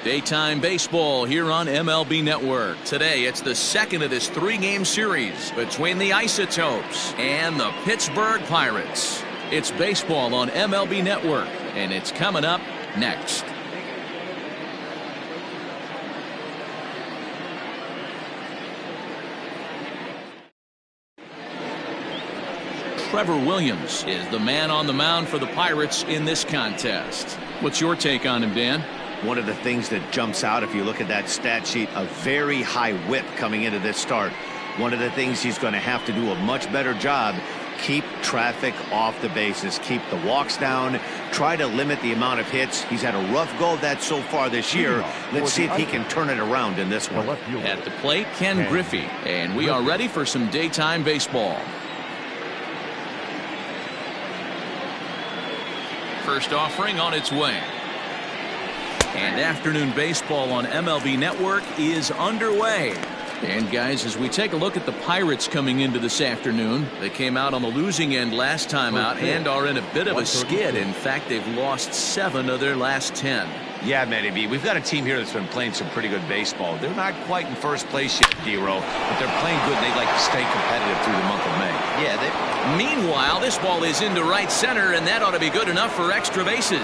Daytime baseball here on MLB Network. Today, it's the second of this three-game series between the Isotopes and the Pittsburgh Pirates. It's baseball on MLB Network, and it's coming up next. Trevor Williams is the man on the mound for the Pirates in this contest. What's your take on him, Dan? One of the things that jumps out if you look at that stat sheet, a very high whip coming into this start. One of the things he's going to have to do a much better job, keep traffic off the bases, keep the walks down, try to limit the amount of hits. He's had a rough go of that so far this year. Let's see if he can turn it around in this one. At the plate, Ken Griffey, and we are ready for some daytime baseball. First offering on its way. And afternoon baseball on MLB Network is underway. And guys, as we take a look at the Pirates coming into this afternoon, they came out on the losing end last time out and are in a bit of a skid. In fact, they've lost 7 of their last 10. Yeah, Matty B, we've got a team here that's been playing some pretty good baseball. They're not quite in first place yet, D-Row, but they're playing good and they'd like to stay competitive through the month of May. Yeah. Meanwhile, this ball is into right center, and that ought to be good enough for extra bases.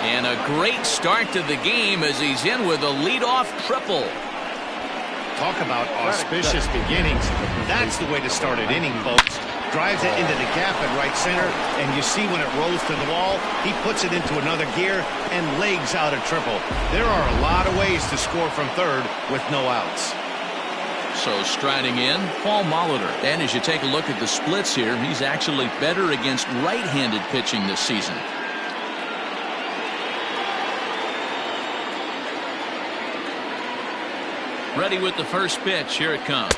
And a great start to the game as he's in with a leadoff triple. Talk about auspicious beginnings. That's the way to start an inning, folks. Drives it into the gap at right center, and you see when it rolls to the wall, he puts it into another gear and legs out a triple. There are a lot of ways to score from third with no outs. So striding in, Paul Molitor. And as you take a look at the splits here, he's actually better against right-handed pitching this season. Ready with the first pitch. Here it comes.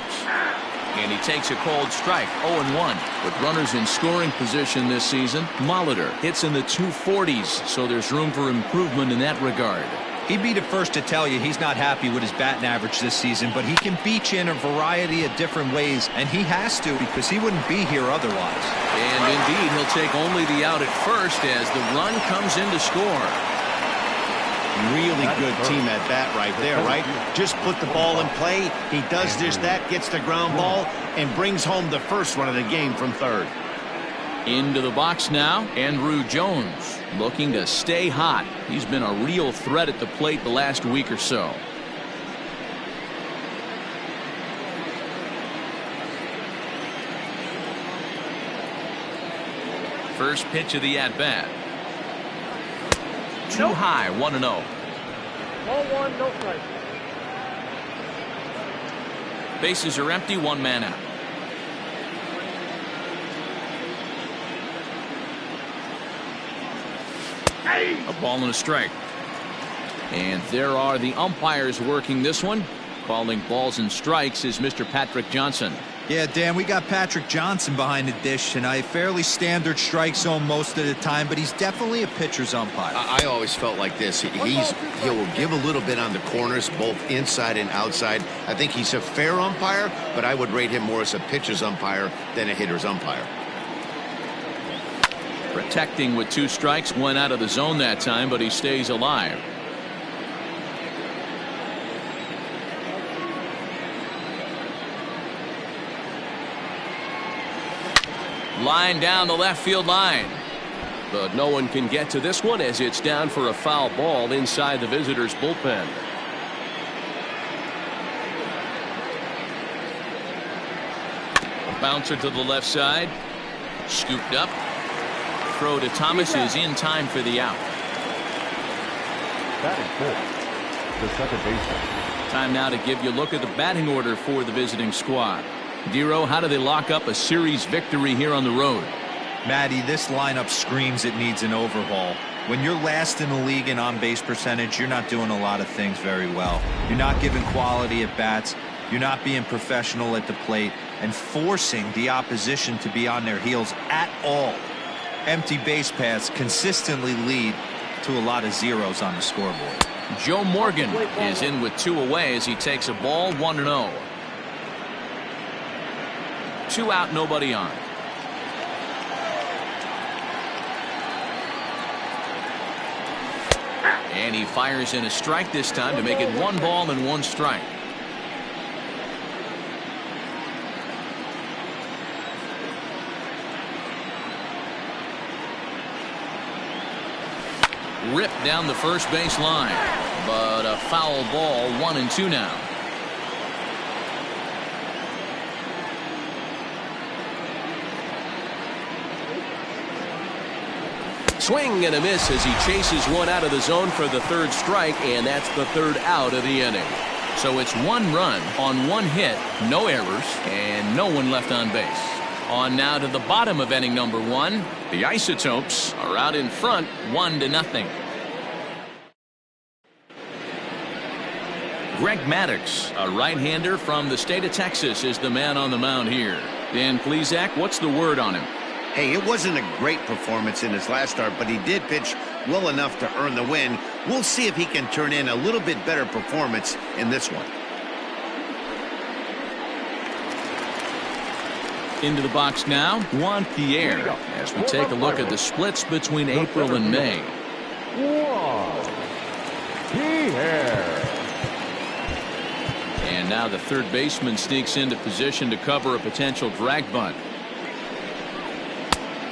And he takes a cold strike. 0-1. With runners in scoring position this season, Molitor hits in the 240s, so there's room for improvement in that regard. He'd be the first to tell you he's not happy with his batting average this season, but he can beat you in a variety of different ways, and he has to because he wouldn't be here otherwise. And indeed, he'll take only the out at first as the run comes in to score. Really good team at bat right there, right? Just put the ball in play. He does just that, gets the ground ball, and brings home the first run of the game from third. Into the box now, Andrew Jones looking to stay hot. He's been a real threat at the plate the last week or so. First pitch of the at-bat. Too high, 1-0. 1-1, no strike. Bases are empty, 1 man out. A ball and a strike. And there are the umpires working this one. Calling balls and strikes is Mr. Patrick Johnson. Yeah, Dan, we got Patrick Johnson behind the dish tonight. Fairly standard strike zone most of the time, but he's definitely a pitcher's umpire. I always felt like this. He'll give a little bit on the corners, both inside and outside. I think he's a fair umpire, but I would rate him more as a pitcher's umpire than a hitter's umpire. Protecting with 2 strikes, went out of the zone that time, but he stays alive. Line down the left field line. But no one can get to this one as it's down for a foul ball inside the visitors' bullpen. A bouncer to the left side. Scooped up. Throw to Thomas is in time for the out. That is good. The second baseman. Time now to give you a look at the batting order for the visiting squad. Dero, how do they lock up a series victory here on the road? Matty, this lineup screams it needs an overhaul. When you're last in the league in on-base percentage, you're not doing a lot of things very well. You're not giving quality at bats. You're not being professional at the plate and forcing the opposition to be on their heels at all. Empty base paths consistently lead to a lot of zeros on the scoreboard. Joe Morgan is in with 2 away as he takes a ball, 1-0. 2 out, nobody on. And he fires in a strike this time to make it 1 ball and 1 strike. Ripped down the first base line, but a foul ball, 1-2 now. Swing and a miss as he chases one out of the zone for the 3rd strike, and that's the 3rd out of the inning. So it's 1 run on 1 hit, no errors, and no one left on base. On now to the bottom of inning number 1. The Isotopes are out in front, 1-0. Greg Maddox, a right-hander from the state of Texas, is the man on the mound here. Dan Plesac, what's the word on him? Hey, it wasn't a great performance in his last start, but he did pitch well enough to earn the win. We'll see if he can turn in a little bit better performance in this one. Into the box now, Juan Pierre, as we take a look at the splits between April and May. Juan Pierre. And now the 3rd baseman sneaks into position to cover a potential drag bunt.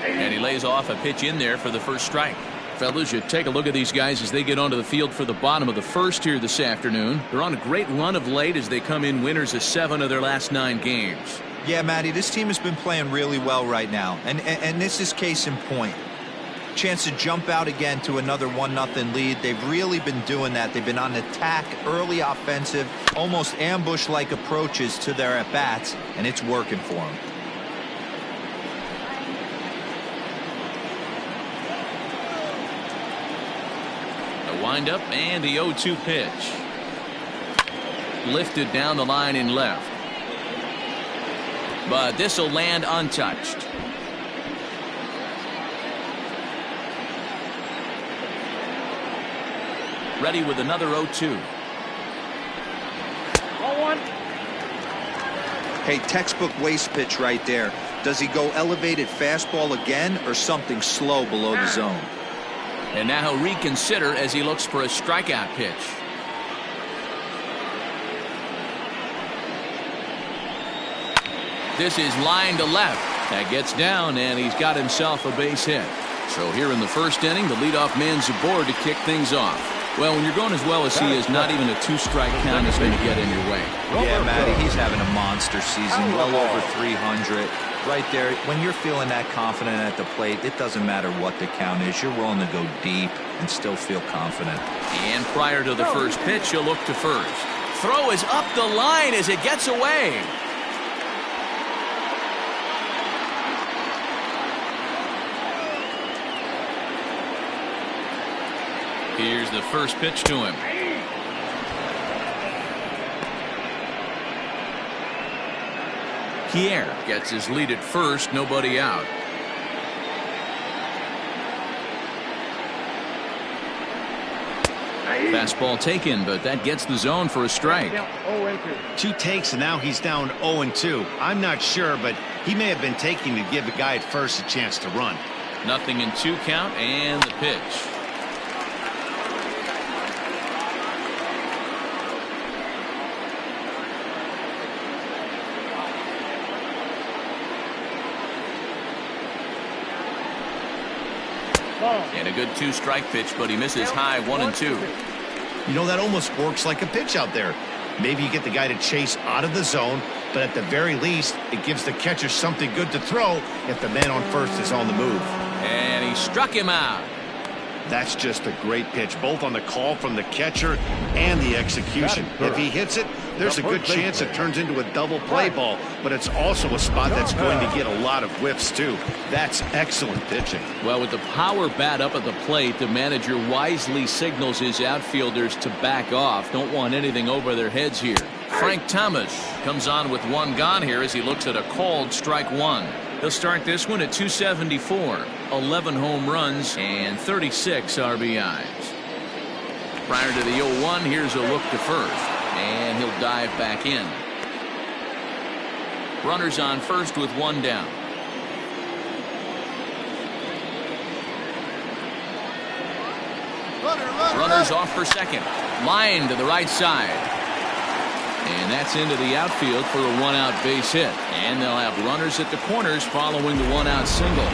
And he lays off a pitch in there for the 1st strike. Fellas, you take a look at these guys as they get onto the field for the bottom of the 1st here this afternoon. They're on a great run of late as they come in winners of 7 of their last 9 games. Yeah, Matty, this team has been playing really well right now, and this is case in point. Chance to jump out again to another 1-0 lead. They've really been doing that. They've been on attack, early offensive, almost ambush-like approaches to their at-bats, and it's working for them. The windup and the 0-2 pitch. Lifted down the line in left. But this will land untouched. Ready with another 0-2. Hey, textbook waste pitch right there. Does he go elevated fastball again or something slow below the zone? And now he'll reconsider as he looks for a strikeout pitch. This is line to left. That gets down, and he's got himself a base hit. So here in the 1st inning, the leadoff man's aboard to kick things off. Well, when you're going as well as he is, not even a 2-strike count is going to get in your way. Yeah, Matty, he's having a monster season, well over 300. Right there, when you're feeling that confident at the plate, it doesn't matter what the count is. You're willing to go deep and still feel confident. And prior to the 1st pitch, he'll look to 1st. Throw is up the line as it gets away. Here's the 1st pitch to him. Pierre gets his lead at 1st, nobody out. Fastball taken, but that gets the zone for a strike. 2 takes, and now he's down 0-2. I'm not sure, but he may have been taking to give the guy at 1st a chance to run. 0-2 count, and the pitch. And a good 2-strike pitch, but he misses high 1-2. You know, that almost works like a pitch out there. Maybe you get the guy to chase out of the zone, but at the very least, it gives the catcher something good to throw if the man on 1st is on the move. And he struck him out. That's just a great pitch, both on the call from the catcher and the execution. If he hits it, there's a good chance it turns into a double play ball, but it's also a spot that's going to get a lot of whiffs, too. That's excellent pitching. Well, with the power bat up at the plate, the manager wisely signals his outfielders to back off. Don't want anything over their heads here. Frank Thomas comes on with 1 gone here as he looks at a called strike 1. He'll start this one at 274, 11 home runs, and 36 RBIs. Prior to the 0-1, here's a look to 1st, and he'll dive back in. Runners on 1st with 1 down. Runners off for second. Line to the right side. And that's into the outfield for a one-out base hit. And they'll have runners at the corners following the one-out single.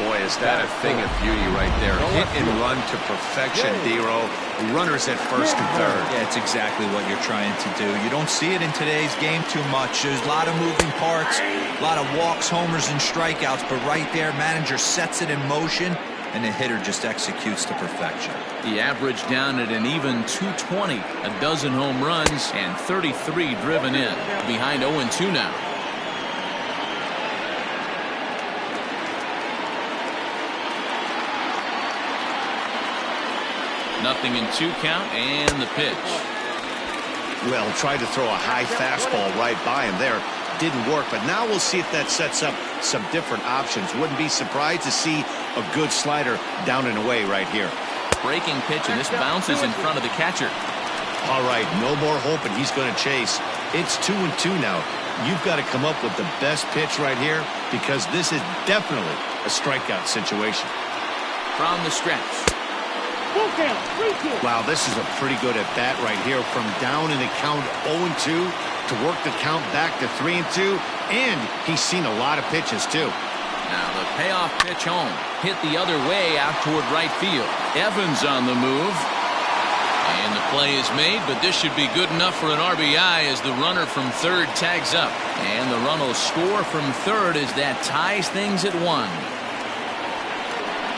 Boy, is that a thing of beauty right there. Hit and run to perfection, D-Row. Runners at first and third. Yeah, it's exactly what you're trying to do. You don't see it in today's game too much. There's a lot of moving parts, a lot of walks, homers, and strikeouts. But right there, manager sets it in motion, and the hitter just executes to perfection. The average down at an even 220. A dozen home runs and 33 driven in. Behind 0-2 now. Nothing in 2 count, and the pitch. Well, tried to throw a high fastball right by him there. Didn't work, but now we'll see if that sets up some different options. Wouldn't be surprised to see a good slider down and away right here. Breaking pitch, and this bounces in front of the catcher. All right, no more hoping he's going to chase. It's 2-2 now. You've got to come up with the best pitch right here because this is definitely a strikeout situation. From the stretch. Wow, this is a pretty good at-bat right here from down in the count 0-2 to work the count back to 3-2, and he's seen a lot of pitches too. Now the payoff pitch home. Hit the other way out toward right field. Evans on the move. And the play is made, but this should be good enough for an RBI as the runner from third tags up. And the run will score from third as that ties things at 1.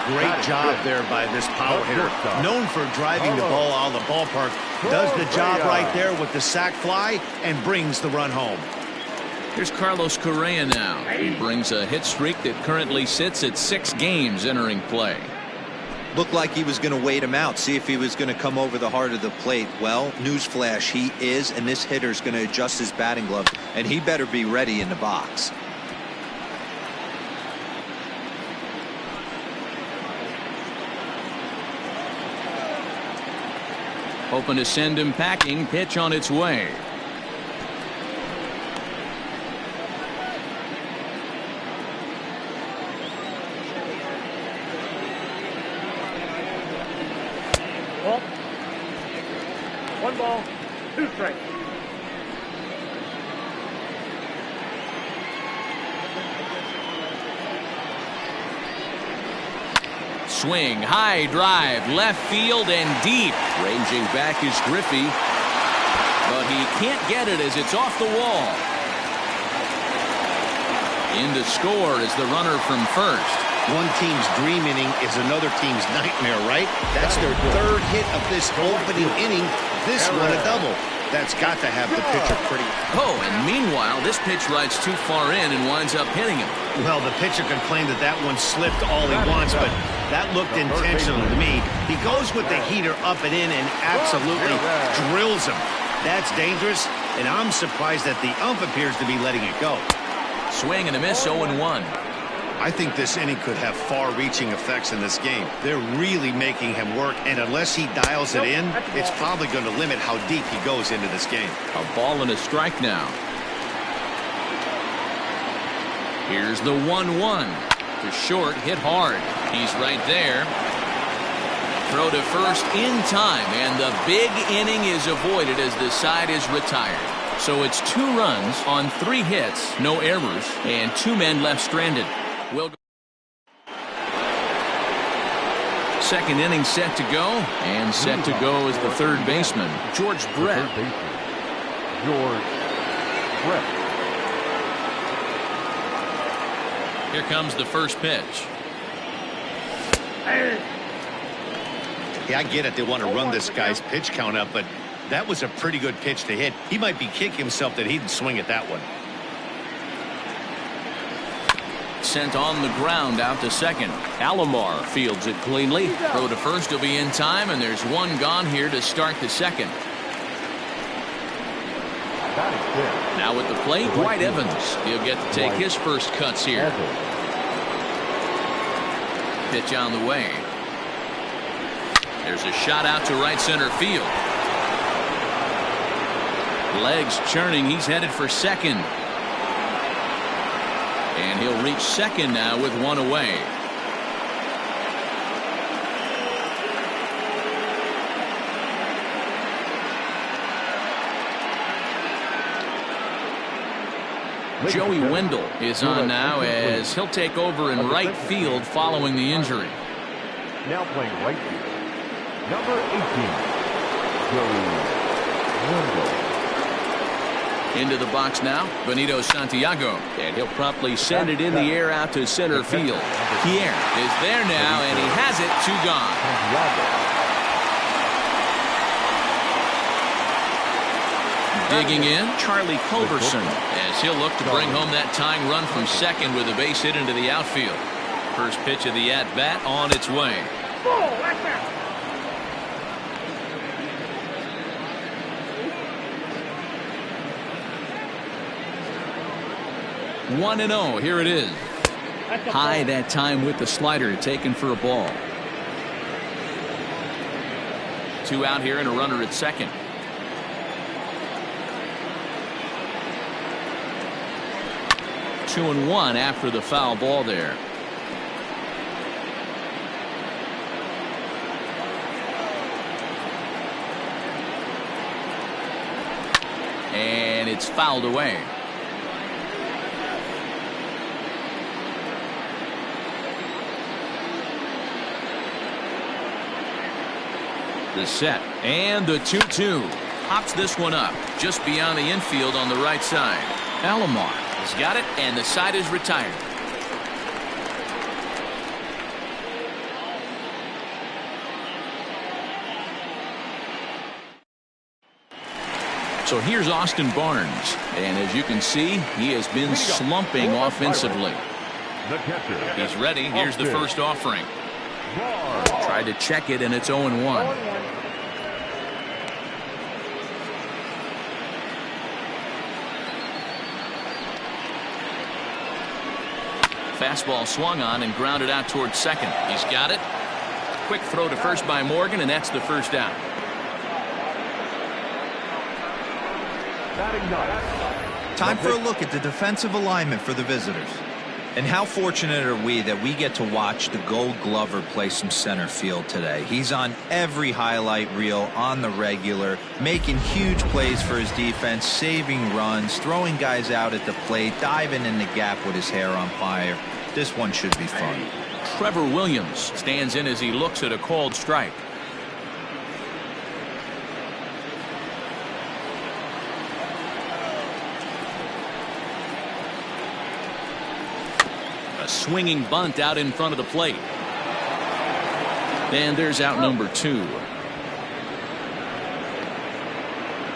Great job there by this power hitter. Known for driving the ball out of the ballpark. Does the job right there with the sac fly and brings the run home. Here's Carlos Correa now. He brings a hit streak that currently sits at 6 games entering play. Looked like he was going to wait him out, see if he was going to come over the heart of the plate. Well, newsflash, he is, and this hitter's going to adjust his batting glove, and he better be ready in the box. Hoping to send him packing. Pitch on its way. Ball. 1 ball, 2 strikes. Swing, high drive, left field and deep. Ranging back is Griffey, but he can't get it as it's off the wall. In to score is the runner from first. One team's dream inning is another team's nightmare, right? That's their third hit of this opening inning. This one a double. That's got to have the pitcher pretty. Oh, and meanwhile, this pitch rides too far in and winds up hitting him. Well, the pitcher can claim that that one slipped all he wants, but that looked intentional to me. He goes with the heater up and in and absolutely drills him. That's dangerous, and I'm surprised that the ump appears to be letting it go. Swing and a miss, 0-1. I think this inning could have far-reaching effects in this game. They're really making him work, and unless he dials it in, it's probably going to limit how deep he goes into this game. A ball and a strike now. Here's the 1-1. To short, hit hard. He's right there. Throw to first in time, and the big inning is avoided as the side is retired. So it's 2 runs on 3 hits, no errors, and 2 men left stranded. Will go. Second inning set to go, and set to go is the third baseman, George Brett. George Brett. Here comes the first pitch. Yeah, I get it. They want to run this guy's pitch count up, but that was a pretty good pitch to hit. He might be kicking himself that he didn't swing at that one. Sent on the ground out to second. Alomar fields it cleanly. Throw to first will be in time, and there's 1 gone here to start the second. Now at the plate, Dwight Evans. He'll get to take his first cuts here. Pitch on the way. There's a shot out to right center field. Legs churning. He's headed for second. And he'll reach second now with 1 away. Joey Wendell is on now as he'll take over in right field following the injury. Now playing right field, number 18, Joey Wendell. Into the box now, Benito Santiago, and he'll promptly send it in the air out to center field. Pierre is there now, and he has it, 2 gone. Digging in, Charlie Culberson, as he'll look to bring home that tying run from second with a base hit into the outfield. First pitch of the at-bat on its way. 1-0, here it is. High that time with the slider, taken for a ball. 2 out here and a runner at second. Two and 1 after the foul ball there. And it's fouled away. The set and the 2-2. Pops this one up just beyond the infield on the right side. Alomar has got it, and the side is retired. So here's Austin Barnes, and as you can see, he has been slumping offensively. He's ready. Here's the first offering. Tried to check it, and it's 0-1. Fastball swung on and grounded out towards second. He's got it. Quick throw to first by Morgan, and that's the first out. Time for a look at the defensive alignment for the visitors. And how fortunate are we that we get to watch the Gold Glover play some center field today. He's on every highlight reel on the regular, making huge plays for his defense, saving runs, throwing guys out at the plate, diving in the gap with his hair on fire. This one should be fun. Trevor Williams stands in as he looks at a called strike. Swinging bunt out in front of the plate. And there's out number 2.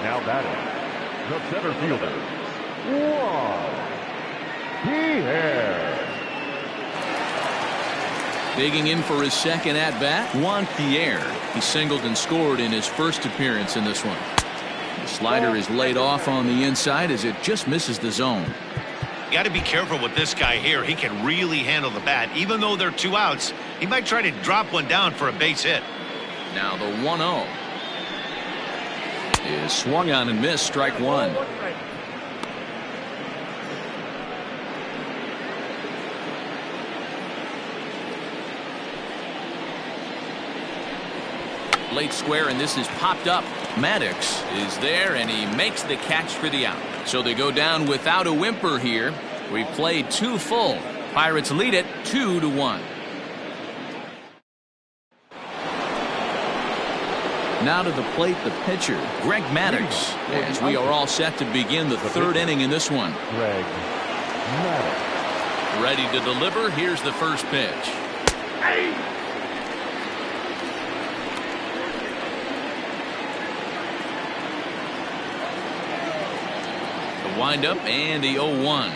Now batting, the center fielder, Juan Pierre. Digging in for his second at-bat, Juan Pierre. He singled and scored in his first appearance in this one. The slider is laid off on the inside as it just misses the zone. You got to be careful with this guy here. He can really handle the bat. Even though they're 2 outs, he might try to drop one down for a base hit. Now the 1-0 is swung on and missed, strike 1. Late square, and this is popped up. Maddox is there, and he makes the catch for the out. So they go down without a whimper here. We played 2 full. Pirates lead it 2-1. Now to the plate, the pitcher, Greg Maddux, as we are all set to begin the 3rd inning in this one. Greg Maddox. Ready to deliver. Here's the first pitch. Wind up and the 0-1.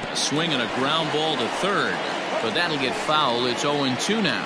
A swing and a ground ball to third, but that'll get foul. It's 0-2 now.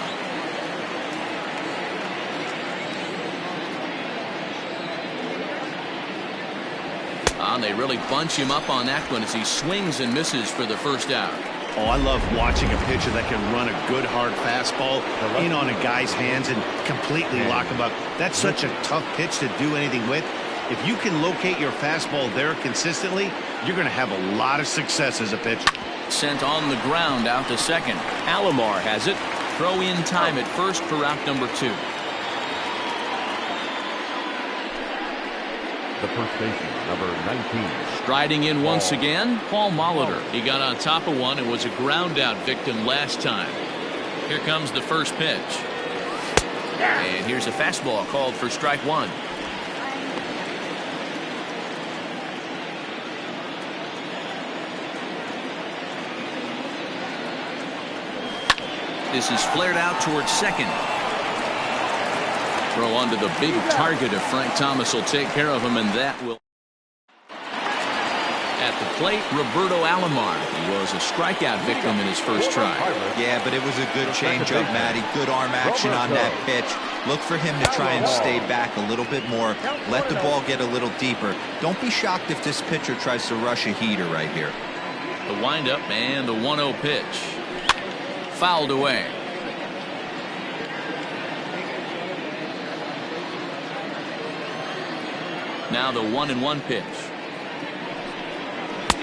And they really bunch him up on that one as he swings and misses for the first out. Oh, I love watching a pitcher that can run a good hard fastball in on a guy's hands and completely lock him up. That's such a tough pitch to do anything with. If you can locate your fastball there consistently, you're going to have a lot of success as a pitcher. Sent on the ground out to second. Alomar has it. Throw in time at first for out number 2. The first baseman, number 19. Striding in once again, Paul Molitor. He got on top of one and was a ground out victim last time. Here comes the first pitch. And here's a fastball called for strike one. This is flared out towards second. Throw onto the big target if Frank Thomas will take care of him, and that will. At the plate, Roberto Alomar. He was a strikeout victim in his first try. Yeah, but it was a good changeup, Matty. Good arm action on that pitch. Look for him to try and stay back a little bit more. Let the ball get a little deeper. Don't be shocked if this pitcher tries to rush a heater right here. The windup and the 1-0 pitch. Fouled away. Now the 1-1 pitch.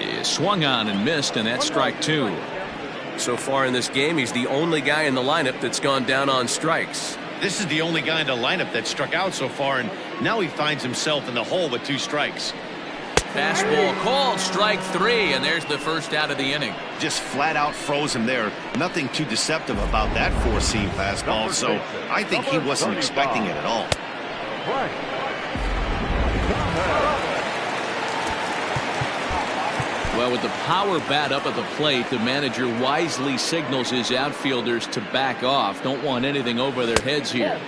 Is swung on and missed, and that's strike two. So far in this game, he's the only guy in the lineup that's gone down on strikes. This is the only guy in the lineup that struck out so far, and now he finds himself in the hole with 2 strikes. Fastball called strike three, and there's the first out of the inning. Just flat out froze him there. Nothing too deceptive about that 4-seam fastball, so I think he wasn't expecting it at all. Well, with the power bat up at the plate, the manager wisely signals his outfielders to back off. Don't want anything over their heads here.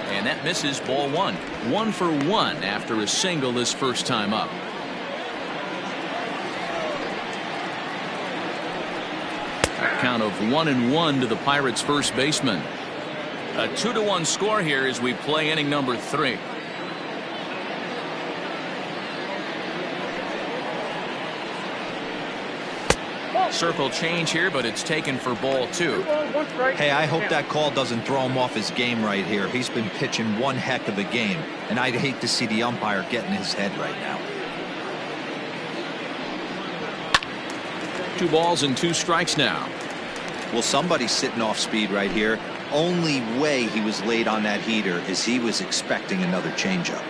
And that misses, ball one. 1 for 1 after a single his first time up. A count of 1-1 to the Pirates' first baseman. A 2-1 score here as we play inning number 3. Circle change here, but it's taken for ball 2. Hey, I hope that call doesn't throw him off his game right here. He's been pitching one heck of a game, and I'd hate to see the umpire get in his head right now. 2 balls and 2 strikes now. Well, somebody's sitting off speed right here. Only way he was late on that heater is he was expecting another changeup.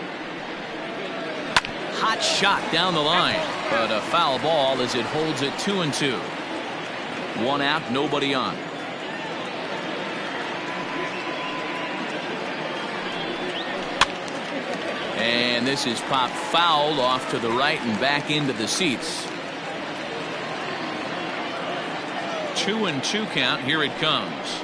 Hot shot down the line, but a foul ball as it holds it 2-2. 1 out, nobody on. And this is popped fouled off to the right and back into the seats. 2-2 count. Here it comes.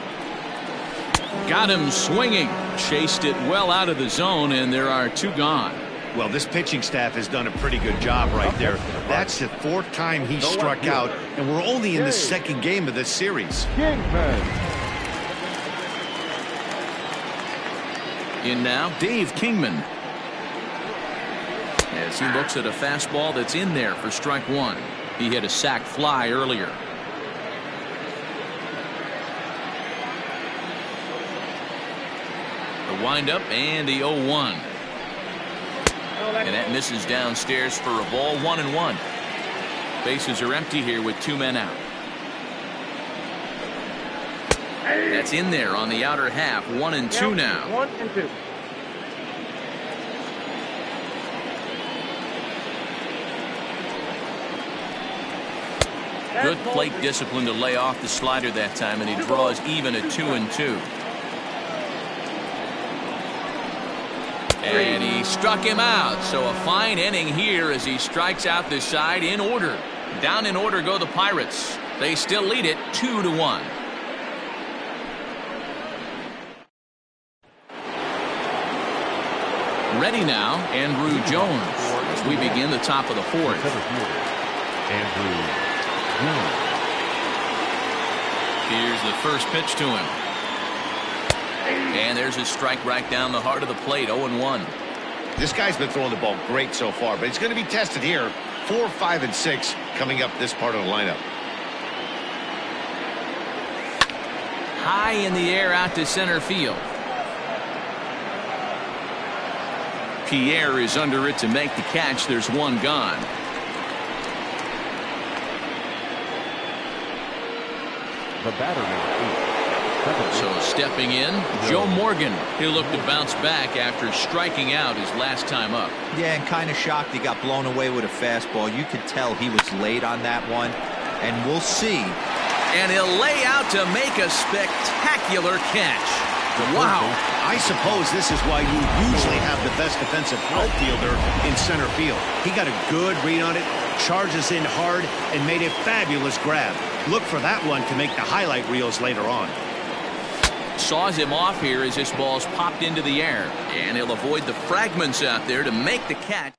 Got him swinging. Chased it well out of the zone, and there are 2 gone. Well, this pitching staff has done a pretty good job right there. That's the 4th time he struck out, and we're only in the 2nd game of this series. In now, Dave Kingman. As he looks at a fastball that's in there for strike 1. He hit a sac fly earlier. The windup and the 0-1. And that misses downstairs for a ball. 1-1. Bases are empty here with 2 men out. That's in there on the outer half. 1-2 now. 1-2. Good plate discipline to lay off the slider that time, and he draws even at 2-2. And he struck him out. So a fine inning here as he strikes out this side in order. Down in order go the Pirates. They still lead it 2-1. Ready now, Andrew Jones, as we begin the top of the 4th. Andrew Jones. Here's the first pitch to him. And there's his strike right down the heart of the plate. 0-1. This guy's been throwing the ball great so far, but he's going to be tested here. 4, 5, and 6 coming up this part of the lineup. High in the air out to center field. Pierre is under it to make the catch. There's 1 gone. The batter, number 8. So stepping in, Joe Morgan. He'll look to bounce back after striking out his last time up. Yeah, and kind of shocked he got blown away with a fastball. You could tell he was late on that one, and we'll see. And he'll lay out to make a spectacular catch. Wow. I suppose this is why you usually have the best defensive outfielder in center field. He got a good read on it, charges in hard, and made a fabulous grab. Look for that one to make the highlight reels later on. Saws him off here as this ball's popped into the air. And he'll avoid the fragments out there to make the catch.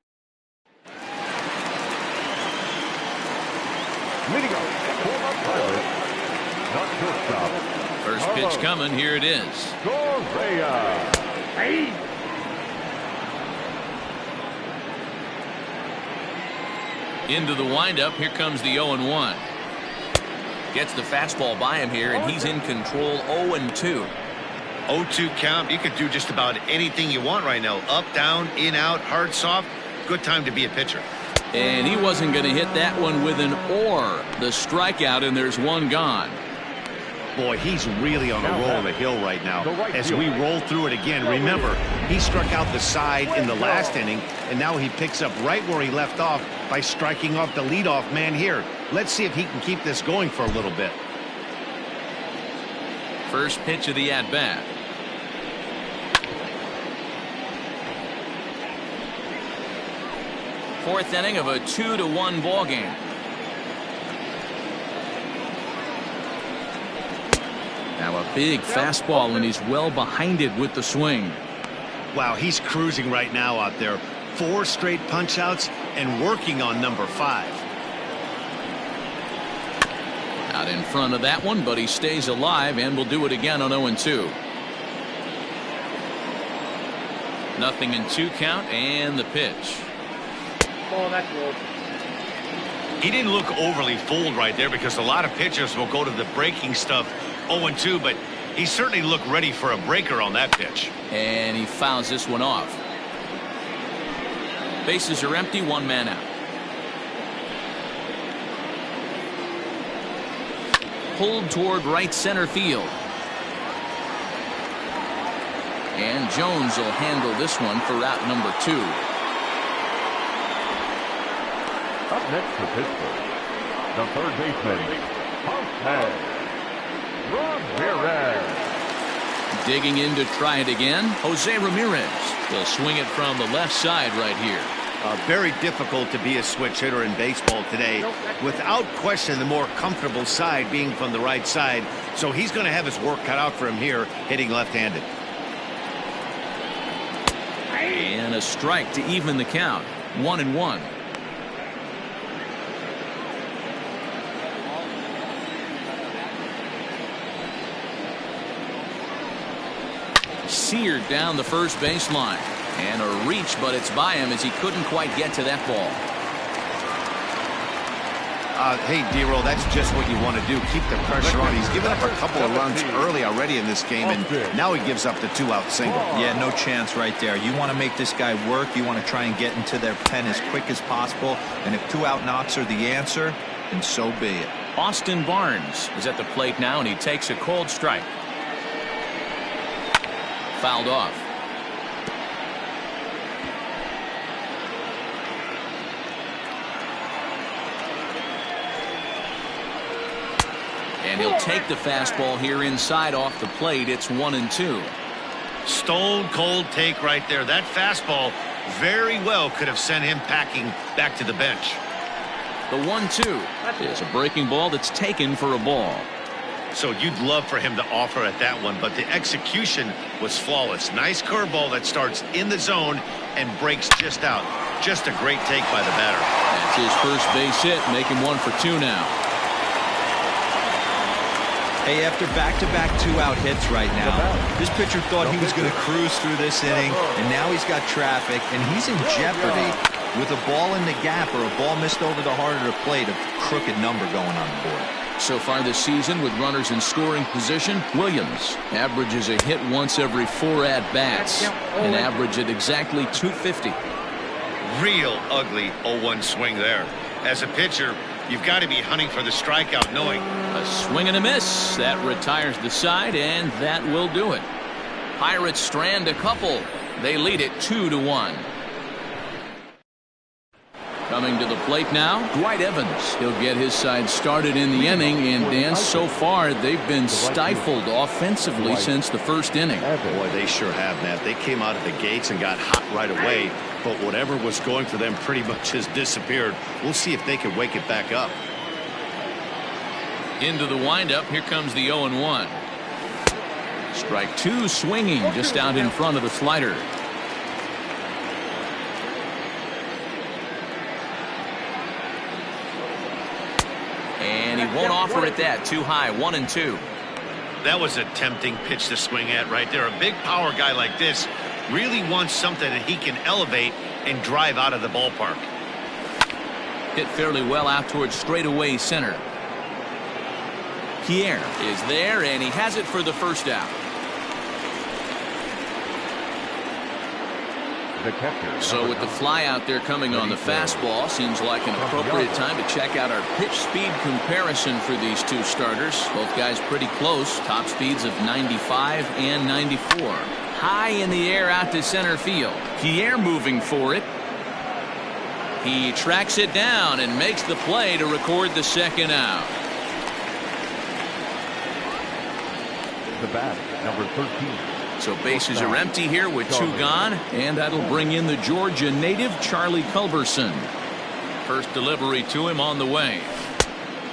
Leading out for the Pirates, not shortstop. First pitch coming. Here it is. Correa. Into the windup. Here comes the 0-1. Gets the fastball by him here, and he's in control. 0-2. 0-2 count. You could do just about anything you want right now. Up, down, in, out, hard, soft. Good time to be a pitcher. And he wasn't going to hit that one with an or. The strikeout, and there's one gone. Boy, he's really on a roll on the hill right now. As we roll through it again, remember, he struck out the side in the last inning, and now he picks up right where he left off by striking off the leadoff man here. Let's see if he can keep this going for a little bit. First pitch of the at-bat. Fourth inning of a 2-1 ball game. Now a big fastball, and he's well behind it with the swing. Wow, he's cruising right now out there. 4 straight punch-outs and working on number 5. Out in front of that one, but he stays alive and will do it again on 0-2. Nothing in 2 count, and the pitch. He didn't look overly fooled right there because a lot of pitchers will go to the breaking stuff 0-2, but he certainly looked ready for a breaker on that pitch. And he fouls this one off. Bases are empty, 1 man out. Pulled toward right center field. And Jones will handle this one for out number 2. Up next for Pittsburgh, the third baseman, Ramirez. Digging in to try it again, Jose Ramirez. He'll swing it from the left side right here. Very difficult to be a switch hitter in baseball today. Without question, the more comfortable side being from the right side. So he's going to have his work cut out for him here, hitting left-handed. And a strike to even the count. 1-1. Seared down the first baseline. And a reach, but it's by him as he couldn't quite get to that ball. Hey, D-Roll, that's just what you want to do. Keep the pressure on. He's given up a couple of runs early already in this game, and now he gives up the 2-out single. Yeah, no chance right there. You want to make this guy work. You want to try and get into their pen as quick as possible. And if 2-out knocks are the answer, then so be it. Austin Barnes is at the plate now, and he takes a cold strike. Fouled off. And he'll take the fastball here inside off the plate. It's 1-2. Stone cold take right there. That fastball very well could have sent him packing back to the bench. The 1-2 is a breaking ball that's taken for a ball. So you'd love for him to offer at that one, but the execution was flawless. Nice curveball that starts in the zone and breaks just out. Just a great take by the batter. That's his first base hit, making 1 for 2 now. Hey, after back-to-back 2-out hits right now, this pitcher thought he was going to cruise through this inning, and now he's got traffic, and he's in jeopardy with a ball in the gap or a ball missed over the heart of the plate, a crooked number going on the board. So far this season, with runners in scoring position, Williams averages a hit once every 4 at-bats, an average at exactly 250. Real ugly 0-1 swing there. As a pitcher, You've got to be hunting for the strikeout, knowing. A swing and a miss. That retires the side, and that will do it. Pirates strand a couple. They lead it 2-1. Coming to the plate now, Dwight Evans. He'll get his side started in the inning, and Dan, so far they've been stifled offensively since the first inning. Boy, they sure have, Matt. They came out of the gates and got hot right away, but whatever was going for them pretty much has disappeared. We'll see if they can wake it back up. Into the windup, here comes the 0-1. Strike two, swinging just out in front of the slider. And he won't offer it that. Too high. 1-2. That was a tempting pitch to swing at right there. A big power guy like this really wants something that he can elevate and drive out of the ballpark. Hit fairly well out towards straightaway center. Pierre is there, and he has it for the first out. So with the fly out there coming on the fastball, seems like an appropriate time to check out our pitch speed comparison for these two starters. Both guys pretty close. Top speeds of 95 and 94. High in the air out to center field. Pierre moving for it. He tracks it down and makes the play to record the second out. The bat, number 13. So bases are empty here with two gone, and that'll bring in the Georgia native Charlie Culberson. First delivery to him on the way,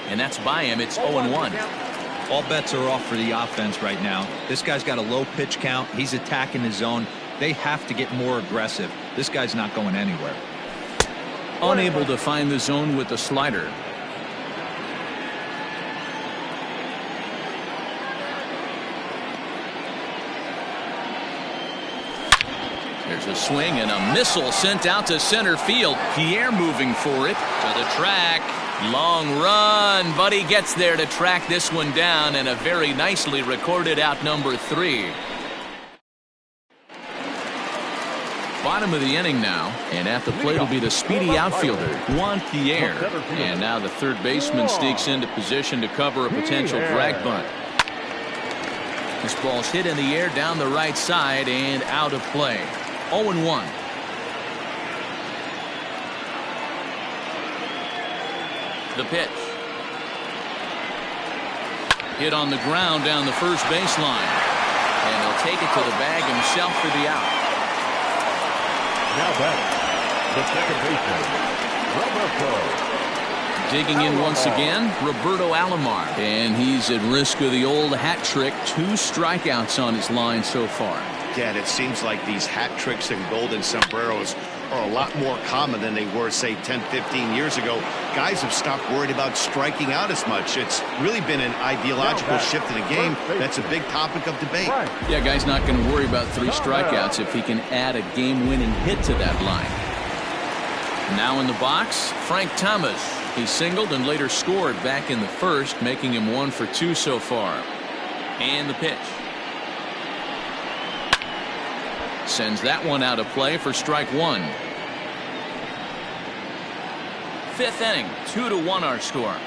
and that's by him. It's 0-1. All bets are off for the offense right now. This guy's got a low pitch count. He's attacking his zone. They have to get more aggressive. This guy's not going anywhere. Unable to find the zone with the slider. There's a swing and a missile sent out to center field. Pierre moving for it to the track. Long run, but he gets there to track this one down, and a very nicely recorded out number 3. Bottom of the inning now, and at the plate will be the speedy outfielder Juan Pierre. And now the third baseman sneaks into position to cover a potential drag bunt. This ball's hit in the air down the right side and out of play. 0-1. The pitch. Hit on the ground down the first baseline. And he'll take it to the bag himself for the out. Now back, the second baseman, Roberto. Digging in once again, Roberto Alomar. And he's at risk of the old hat trick. 2 strikeouts on his line so far. Dad, it seems like these hat tricks and golden sombreros are a lot more common than they were, say, 10, 15 years ago. Guys have stopped worried about striking out as much. It's really been an ideological shift in the game. That's a big topic of debate. Yeah, guy's not going to worry about 3 strikeouts if he can add a game-winning hit to that line. Now in the box, Frank Thomas. He singled and later scored back in the first, making him 1 for 2 so far. And the pitch. Sends that one out of play for strike 1. 5th inning, 2-1 our score.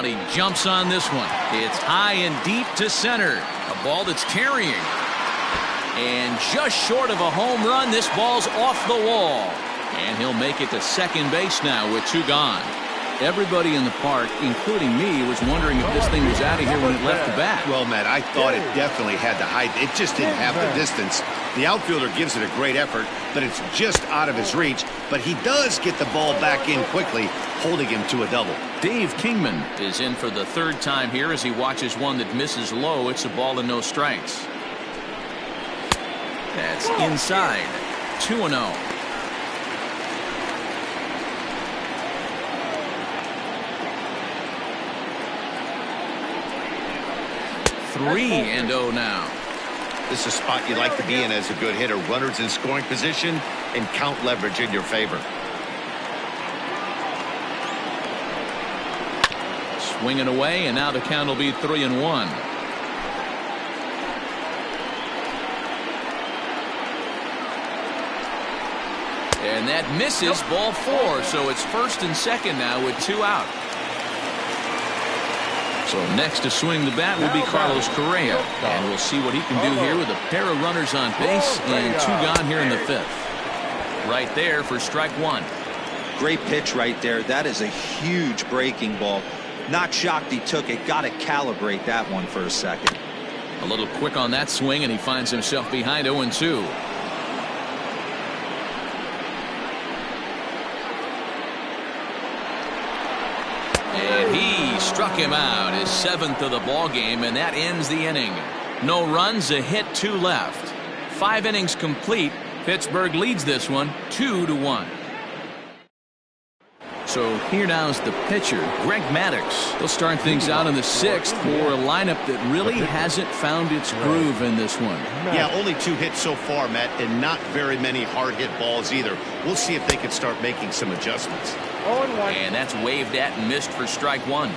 He jumps on this one. It's high and deep to center. A ball that's carrying. And just short of a home run, this ball's off the wall. And he'll make it to second base now with 2 gone. Everybody in the park, including me, was wondering if this thing was out of here when it left the bat. Well, Matt, I thought it definitely had the height. It just didn't have the distance. The outfielder gives it a great effort, but it's just out of his reach. But he does get the ball back in quickly, holding him to a double. Dave Kingman is in for the 3rd time here as he watches one that misses low. It's a ball and no strikes. That's inside. 2-0. Three and 0 now. This is a spot you like to be in as a good hitter. Runners in scoring position and count leverage in your favor. Swinging away, and now the count will be 3-1. And that misses ball 4, so it's 1st and 2nd now with 2 out. So next to swing the bat will be Carlos Correa, and we'll see what he can do here with a pair of runners on base and 2 gone here in the 5th. Right there for strike 1. Great pitch right there. That is a huge breaking ball. Not shocked he took it. Got to calibrate that one for a second. A little quick on that swing, and he finds himself behind 0-2. And he struck him out, his 7th of the ball game, and that ends the inning. No runs, a hit, 2 left. 5 innings complete. Pittsburgh leads this one 2-1. So here now is the pitcher, Greg Maddux. He'll start things out in the 6th for a lineup that really hasn't found its groove in this one. Yeah, only 2 hits so far, Matt, and not very many hard hit balls either. We'll see if they can start making some adjustments. And that's waved at and missed for strike 1.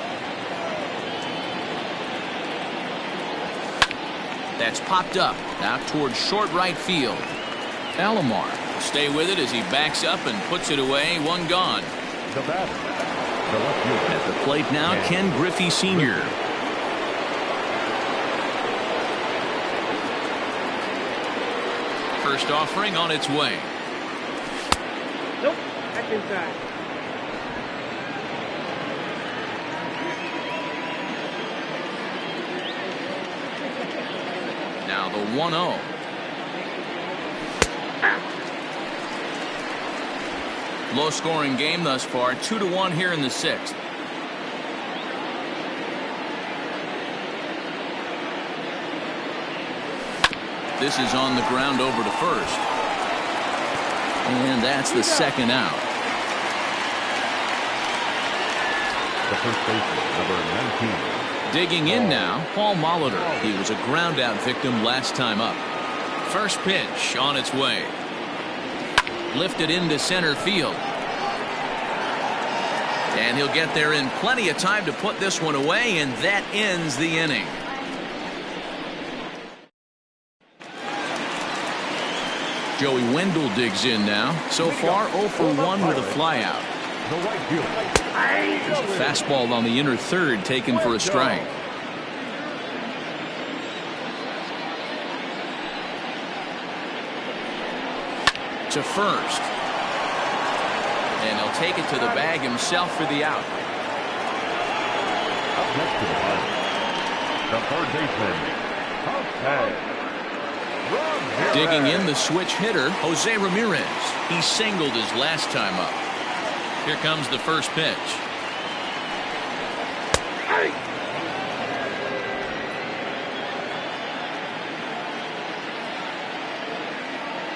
That's popped up out towards short right field. Alomar will stay with it as he backs up and puts it away. 1 gone. At the plate now, Ken Griffey Sr. First offering on its way. Nope, that's inside. Now the 1-0. Low scoring game thus far, 2-1 here in the 6th. This is on the ground over to first. And that's the 2nd out. The first baseman, number 19. Digging in now, Paul Molitor. He was a ground out victim last time up. First pitch on its way. Lifted into center field. And he'll get there in plenty of time to put this one away, and that ends the inning. Joey Wendell digs in now. So far 0 for 1 with a flyout. There's a fastball on the inner 3rd taken for a strike. To first. And he'll take it to the bag himself for the out. Up next to the plate, the third baseman, Digging in the switch hitter, Jose Ramirez. He singled his last time up. Here comes the first pitch.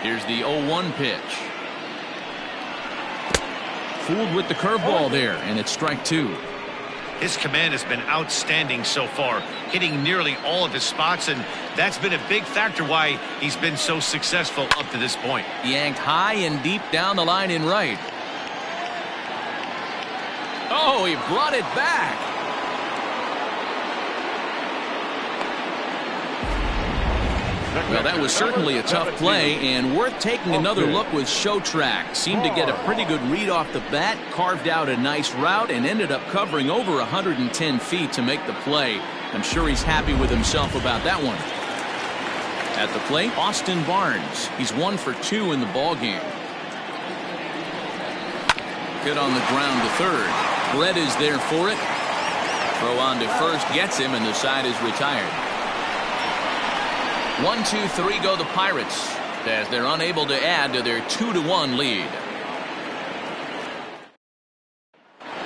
Here's the 0-1 pitch. Fooled with the curveball there, and it's strike 2. His command has been outstanding so far, hitting nearly all of his spots, and that's been a big factor why he's been so successful up to this point. Yanked high and deep down the line in right. Oh, he brought it back. Well, that was certainly a tough play, and worth taking another look with Showtrack. Seemed to get a pretty good read off the bat, carved out a nice route, and ended up covering over 110 feet to make the play. I'm sure he's happy with himself about that one. At the plate, Austin Barnes. He's 1 for 2 in the ball game. Good on the ground to 3rd. Brett is there for it. Throw on to first gets him, and the side is retired. 1-2-3 go the Pirates as they're unable to add to their 2-1 lead.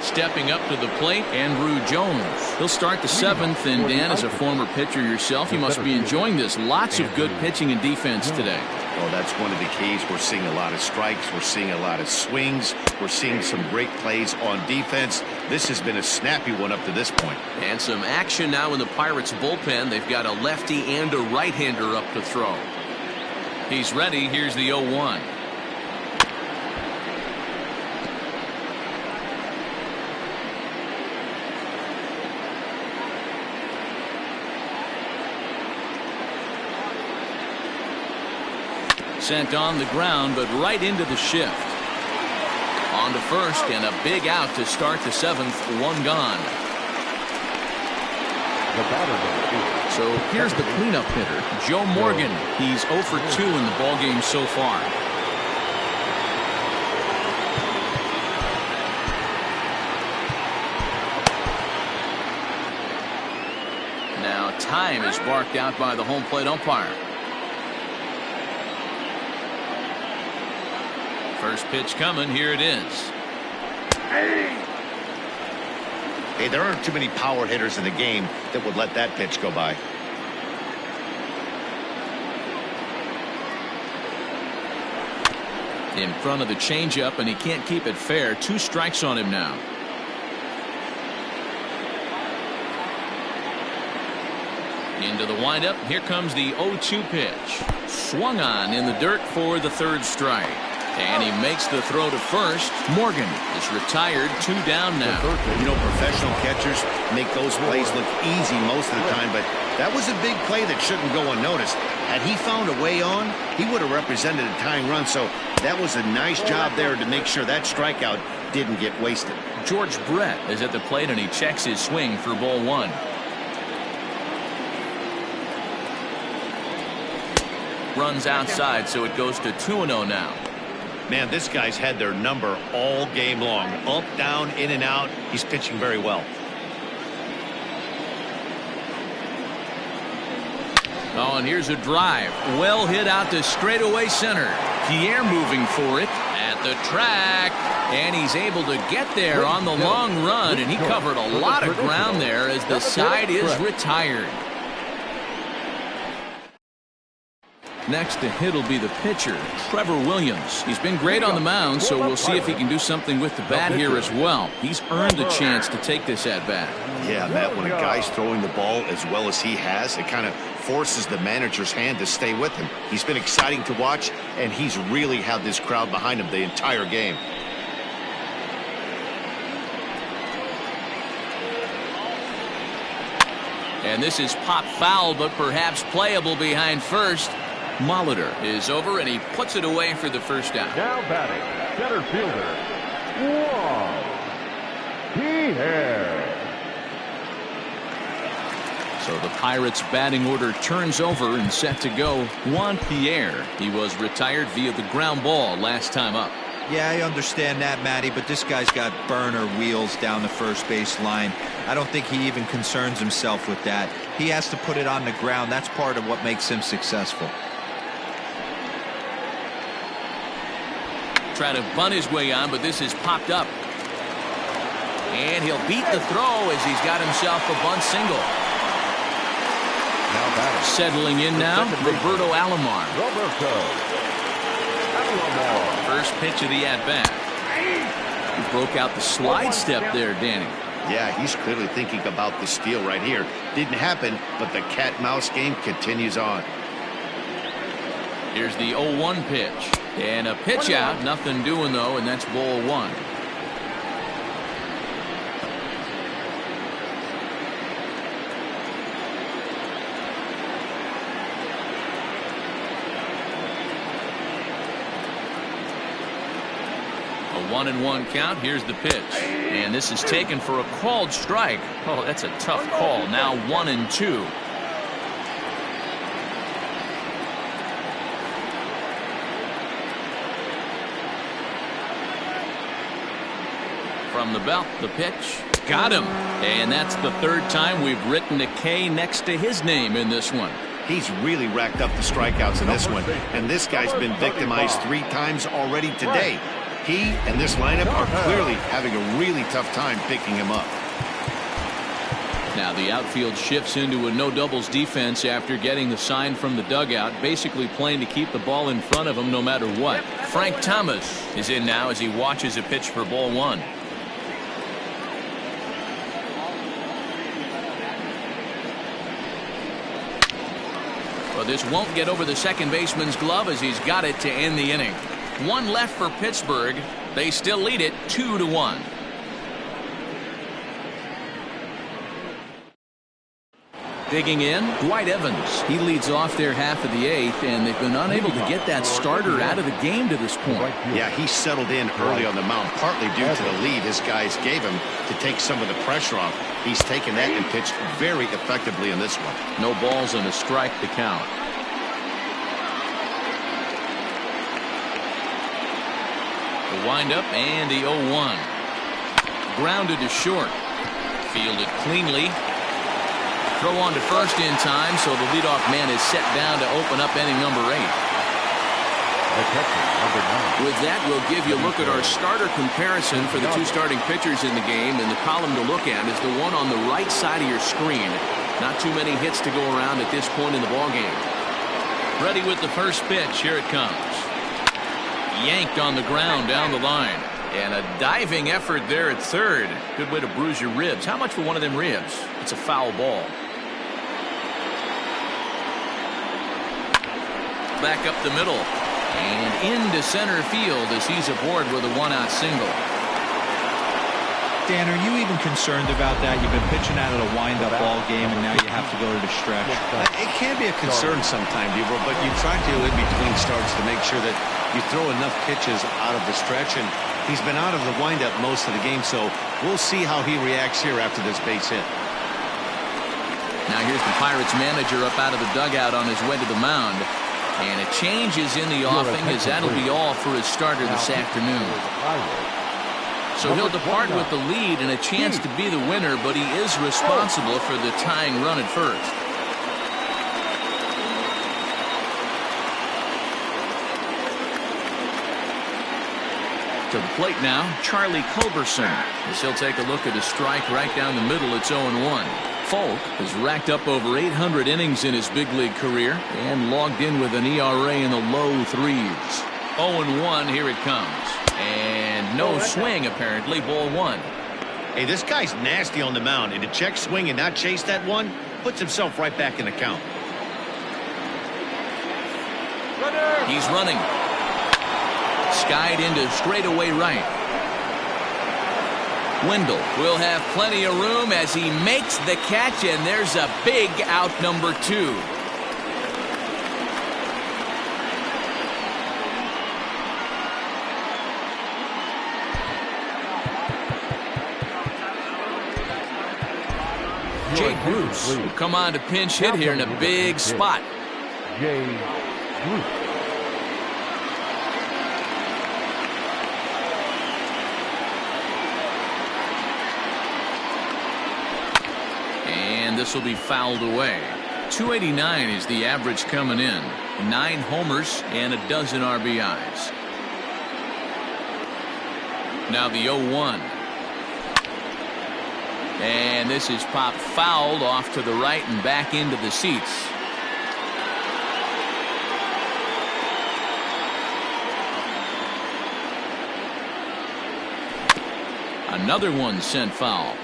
Stepping up to the plate, Andrew Jones. He'll start the 7th, and Dan, as a former pitcher yourself, you must be enjoying this. Lots of good pitching and defense today. Well, that's one of the keys. We're seeing a lot of strikes. We're seeing a lot of swings. We're seeing some great plays on defense. This has been a snappy one up to this point. And some action now in the Pirates bullpen. They've got a lefty and a right-hander up to throw. He's ready. Here's the 0-1. Sent on the ground, but right into the shift. On to first, and a big out to start the 7th. One gone. So here's the cleanup hitter, Joe Morgan. He's 0 for 2 in the ballgame so far. Now time is barked out by the home plate umpire. First pitch coming. Here it is. Hey, there aren't too many power hitters in the game that would let that pitch go by. In front of the changeup, and he can't keep it fair. 2 strikes on him now. Into the windup. Here comes the 0-2 pitch. Swung on in the dirt for the 3rd strike. And he makes the throw to first. Morgan is retired. 2 down now. You know, professional catchers make those plays look easy most of the time, but that was a big play that shouldn't go unnoticed. Had he found a way on, he would have represented a tying run, so that was a nice job there to make sure that strikeout didn't get wasted. George Brett is at the plate, and he checks his swing for ball 1. Runs outside, so it goes to 2-0 now. Man, this guy's had their number all game long. Up, down, in and out. He's pitching very well. Oh, and here's a drive. Well hit out to straightaway center. Pierre moving for it at the track. And he's able to get there on the long run. And he covered a lot of ground there as the side is retired. Next to hit will be the pitcher, Trevor Williams. He's been great on the mound, so we'll see if he can do something with the bat here as well. He's earned a chance to take this at bat. Yeah, Matt, when a guy's throwing the ball as well as he has, it kind of forces the manager's hand to stay with him. He's been exciting to watch, and he's really had this crowd behind him the entire game. And this is pop foul, but perhaps playable behind first. Molitor is over, and he puts it away for the first out. Now batting, center fielder, Juan Pierre. So the Pirates' batting order turns over and set to go. Juan Pierre. He was retired via the ground ball last time up. Yeah, I understand that, Matty, but this guy's got burner wheels down the first base line. I don't think he even concerns himself with that. He has to put it on the ground. That's part of what makes him successful. Trying to bunt his way on, but this is popped up. And he'll beat the throw as he's got himself a bunt single. Settling in now, Roberto Alomar. First pitch of the at-bat. He broke out the slide step there, Danny. Yeah, he's clearly thinking about the steal right here. Didn't happen, but the cat-mouse game continues on. Here's the 0-1 pitch. And a pitch out. Nothing doing, though, and that's ball 1. A 1-1 count. Here's the pitch. And this is taken for a called strike. Oh, that's a tough call. Now 1-2. From the belt, the pitch. Got him. And that's the 3rd time we've written a K next to his name in this one. He's really racked up the strikeouts in this one. And this guy's been victimized 3 times already today. He and this lineup are clearly having a really tough time picking him up. Now the outfield shifts into a no doubles defense after getting the sign from the dugout, basically playing to keep the ball in front of him no matter what. Frank Thomas is in now as he watches a pitch for ball 1. Well, this won't get over the second baseman's glove as he's got it to end the inning. 1 left for Pittsburgh. They still lead it 2-1. Digging in, Dwight Evans. He leads off their half of the 8th, and they've been unable to get that starter out of the game to this point. Yeah, he settled in early on the mound, partly due to the lead his guys gave him to take some of the pressure off. He's taken that and pitched very effectively in this one. No balls and a strike to count. The windup and the 0-1. Grounded to short. Fielded cleanly. Throw on to first in time, so the leadoff man is set down to open up inning number 8. With that, we'll give you a look at our starter comparison for the 2 starting pitchers in the game, and the column to look at is the one on the right side of your screen. Not too many hits to go around at this point in the ballgame. Ready with the first pitch. Here it comes. Yanked on the ground down the line. And a diving effort there at third. Good way to bruise your ribs. How much for one of them ribs? It's a foul ball. Back up the middle. And into center field as he's aboard with a 1-out single. Dan, are you even concerned about that? You've been pitching out of a wind-up ball game, and now you have to go to the stretch. It can be a concern sometimes, Debo, but you try to in between starts to make sure that you throw enough pitches out of the stretch, and he's been out of the windup most of the game, so we'll see how he reacts here after this base hit. Now here's the Pirates manager up out of the dugout on his way to the mound. And a change is in the offing, as that'll be all for his starter this afternoon. So he'll depart with the lead and a chance to be the winner, but he is responsible for the tying run at first. To the plate now, Charlie Culberson, as he'll take a look at a strike right down the middle. It's 0-1. Folk has racked up over 800 innings in his big league career and logged in with an ERA in the low 3s. 0-1, here it comes. And no swing, apparently. Ball 1. Hey, this guy's nasty on the mound, and to check swing and not chase that one puts himself right back in the count. He's running. Skied into straightaway right. Wendell will have plenty of room as he makes the catch, and there's a big out number 2. Jay Bruce will come on to pinch hit here in a big spot. Jay Bruce. And this will be fouled away. 289 is the average coming in. 9 homers and a dozen RBIs. Now the 0-1. And this is popped fouled off to the right and back into the seats. Another one sent foul.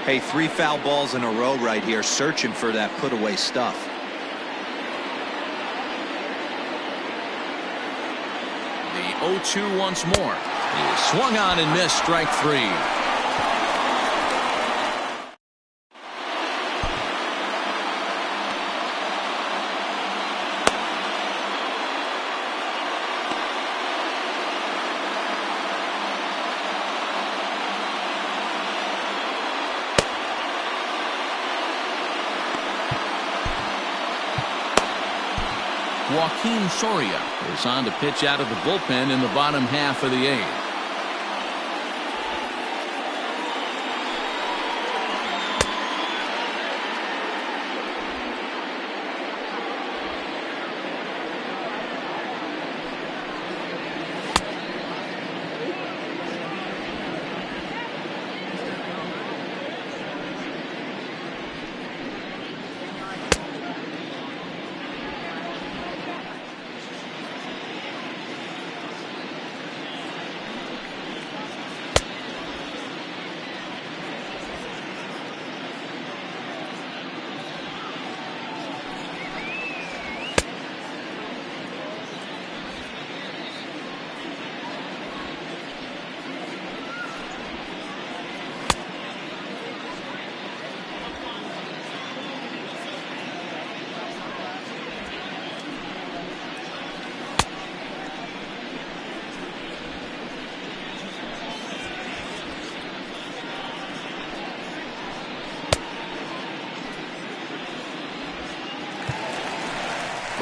Hey, 3 foul balls in a row right here, searching for that put-away stuff. The 0-2 once more. He swung on and missed, strike 3. Joaquin Soria is on to pitch out of the bullpen in the bottom half of the 8th.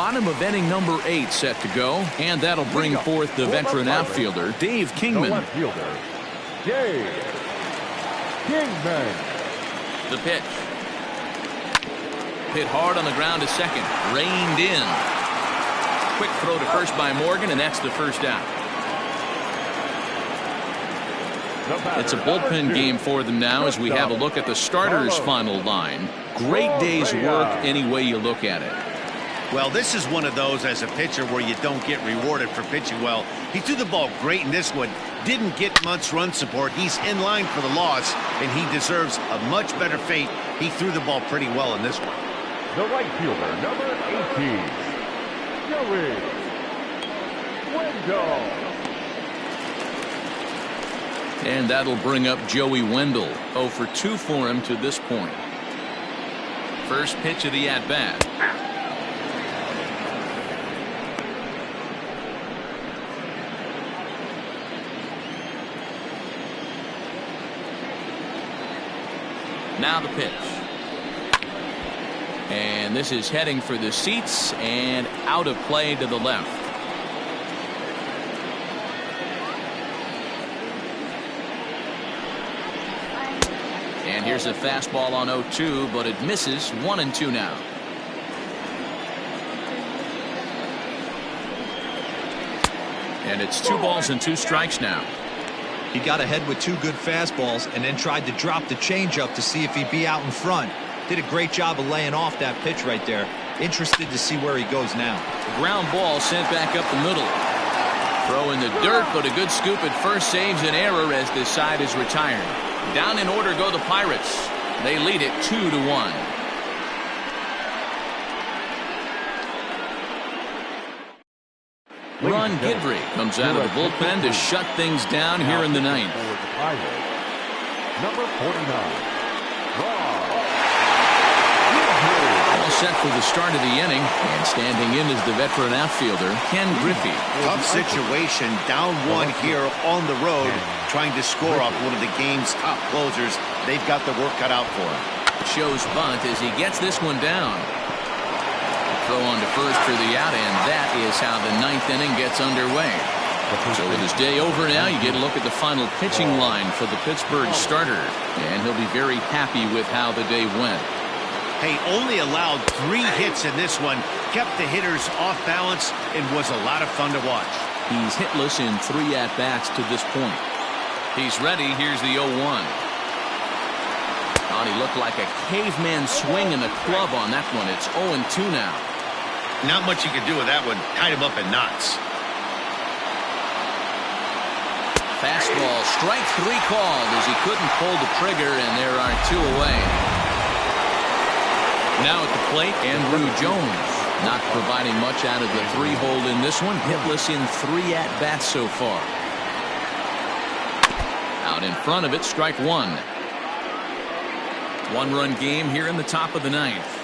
Bottom of inning number 8 set to go, and that'll bring forth the veteran outfielder, Dave Kingman. The left fielder, Dave Kingman. The pitch. Hit hard on the ground to second. Reined in. Quick throw to first by Morgan, and that's the first out. It's a bullpen game for them now as we have a look at the starters' final line. Great day's work any way you look at it. Well, this is one of those as a pitcher where you don't get rewarded for pitching well. He threw the ball great in this one. Didn't get much run support. He's in line for the loss, and he deserves a much better fate. He threw the ball pretty well in this one. The right fielder, number 18, Joey Wendell. And that'll bring up Joey Wendell. 0 for 2 for him to this point. First pitch of the at-bat. Now the pitch. And this is heading for the seats and out of play to the left. And here's a fastball on 0-2, but it misses. 1-2 now. And it's 2 balls and 2 strikes now. He got ahead with 2 good fastballs and then tried to drop the changeup to see if he'd be out in front. Did a great job of laying off that pitch right there. Interested to see where he goes now. Ground ball sent back up the middle. Throw in the dirt, but a good scoop at first saves an error as this side is retired. Down in order go the Pirates. They lead it 2-1. Ron Guidry comes out of the bullpen to shut things down here in the 9th. Number 49, All set for the start of the inning, and standing in is the veteran outfielder, Ken Griffey. Tough situation, down 1 here on the road, trying to score off one of the game's top closers. They've got the work cut out for him. Shows bunt as he gets this one down. Throw on to first for the out, and that is how the 9th inning gets underway. So with his day over now, you get a look at the final pitching line for the Pittsburgh starter, and he'll be very happy with how the day went. Hey, only allowed 3 hits in this one, kept the hitters off balance, and was a lot of fun to watch. He's hitless in 3 at-bats to this point. He's ready. Here's the 0-1. Oh, he looked like a caveman swinging a club on that one. It's 0-2 now. Not much you could do with that one. Tied him up in knots. Fastball, strike 3 called as he couldn't pull the trigger, and there are 2 away. Now at the plate, Andrew Jones. Not providing much out of the 3-hole in this one. Hitless in 3 at-bats so far. Out in front of it, strike 1. 1-run game here in the top of the 9th.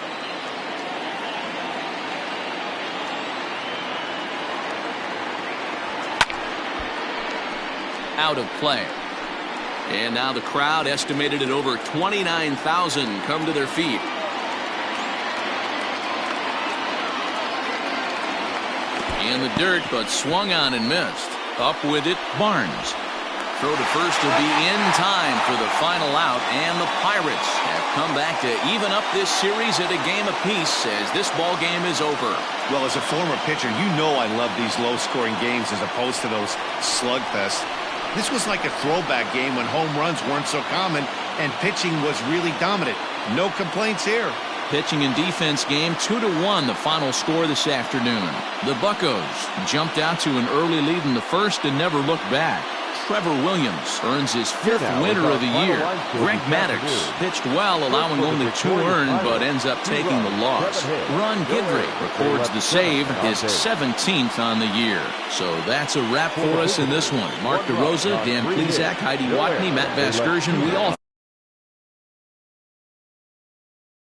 Out of play. And now the crowd, estimated at over 29,000, come to their feet. In the dirt, but swung on and missed. Up with it, Barnes. Throw to first will be in time for the final out, and the Pirates have come back to even up this series at a game apiece as this ball game is over. Well, as a former pitcher, you know I love these low-scoring games as opposed to those slugfests. This was like a throwback game when home runs weren't so common and pitching was really dominant. No complaints here. Pitching and defense game 2-1, the final score this afternoon. The Buccos jumped out to an early lead in the first and never looked back. Trevor Williams earns his 5th winner of the year. Greg Maddux pitched well, allowing only 2 earned, but ends up taking the loss. Ron Guidry records the save, his 17th on the year. So that's a wrap for us in this one. Mark DeRosa, Dan Plezak, Heidi Watney, Matt Vasgersian, we all